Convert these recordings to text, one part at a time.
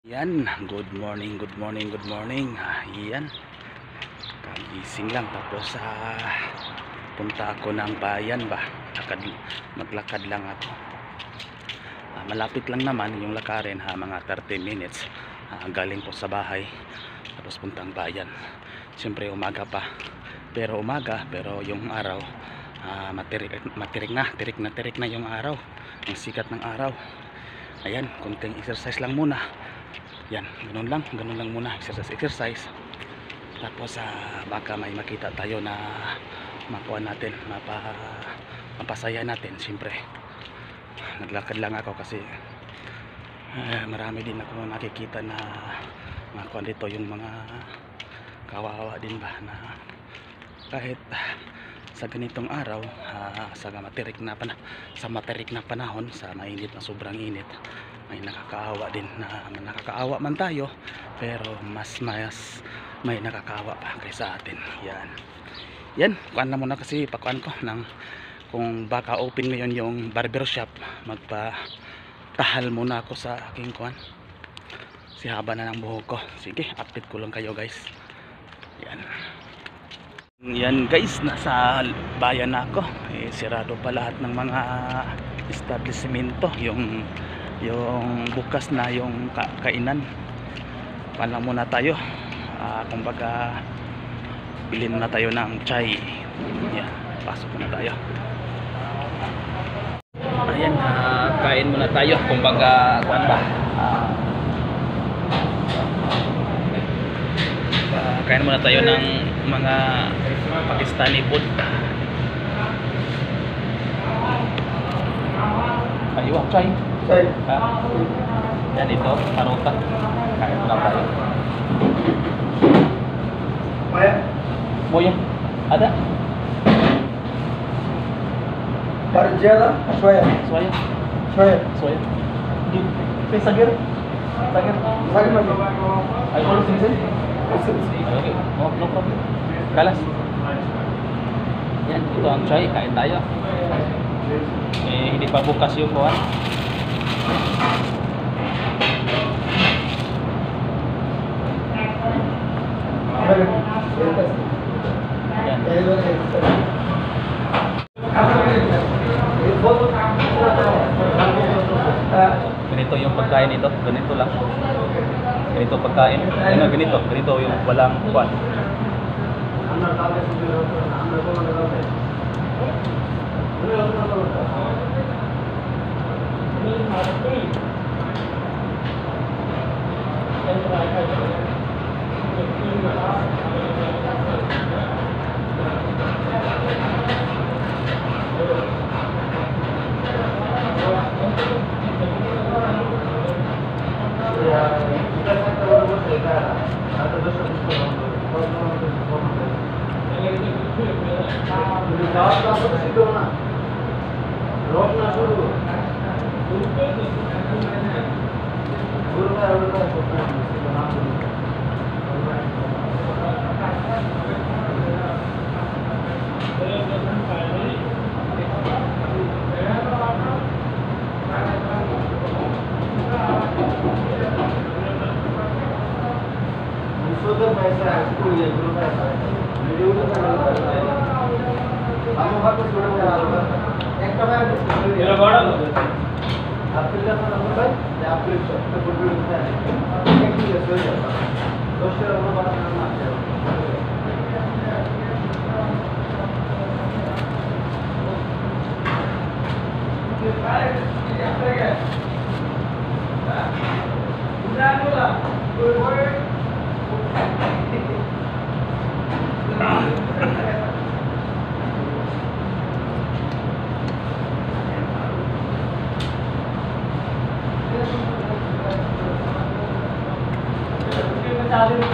Yan, good morning, good morning, good morning. Yan, kagising lang tapos punta ako ng bayan ba. Maglakad lang ako. Malapit lang naman yung lakarin mga 30 minutes. Galing ko sa bahay tapos puntang bayan. Siyempre umaga pa. Pero yung araw tirik na yung araw. Ang sikat ng araw. Ayan, konting exercise lang muna. Yan, ganun lang muna, exercise. Tapos baka may makita tayo na makuha natin, mapasaya natin. Siyempre naglakad lang ako kasi marami din ako nakikita na makuha dito, yung mga kawawa din ba na kahit sa ganitong araw, sa matirik na panahon, sa mainit na sobrang init, may nakakaawa din na nakakaawa man tayo, pero mas may nakakaawa pa kaysa atin. Yan, kuan na muna kasi pakuan ko ng kung baka open ngayon yung barber shop, magpatahal muna ako sa aking kuan, si haba na ng buhok ko. Sige, update ko lang kayo guys. Yan guys, nasa bayan na ako. Sirado pa lahat ng mga establishmento, yung bukas na yung kainan. Pala muna tayo, kumbaga bilhin na tayo ng chai. Yan, pasok muna tayo. Ayan, kain muna tayo, kumbaga kain muna tayo ng mga Pakistani food. Aywa, chai. Yan ito, paruta. Kain muna tayo. Moya, ada? Parjala, soya. Di, sagir. Sakit lagi. Ayo sini. Okay, no problem. Kalas. Yan, ito ang chai, kain tayo. Hindi pa bukas yung kuwan. Yan. Ganito yung pagkain nito, ganito lang. Ganito pagkain. Ganito yung walang kuwan.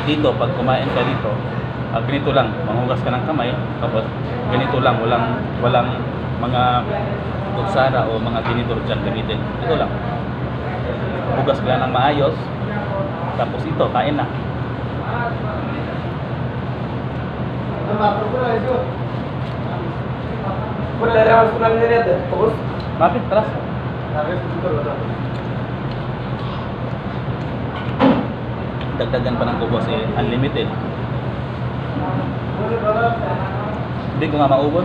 Dito, pag kumain ka dito, ganito lang, manghugas ka ng kamay, tapos ganito lang, walang mga kutsara o mga tinidor dyan gamitin. Ito lang, hugas ka ng maayos, tapos ito, kain na. Bakit? Taras. dagdagan pa ng kubos eh, unlimited. Hindi ko nga maubos.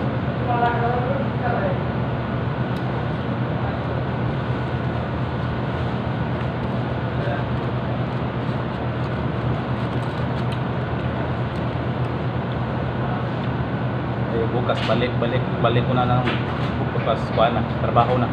Eh, bukas balik ko na ng bukas kuha na, trabaho na.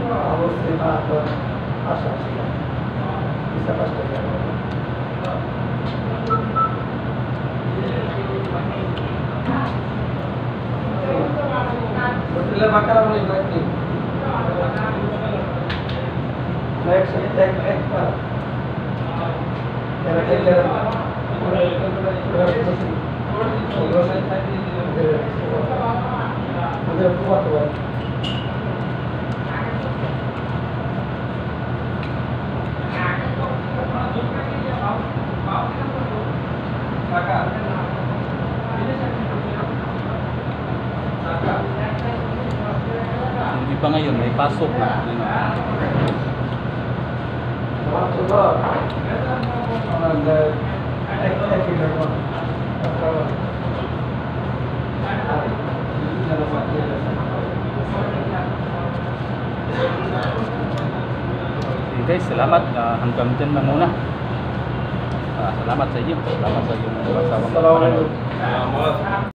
Harus terima ke asal sih. Bisa pasti ya. Betul bakal boleh lagi. Next take Kira udah kuat tuh. Yung iba ngayon may pasok na. Coba. Ada Okay guys, salamat. Hanggang dyan lang muna. Salamat sa inyo. Salamat sa iyong Assalamualaikum.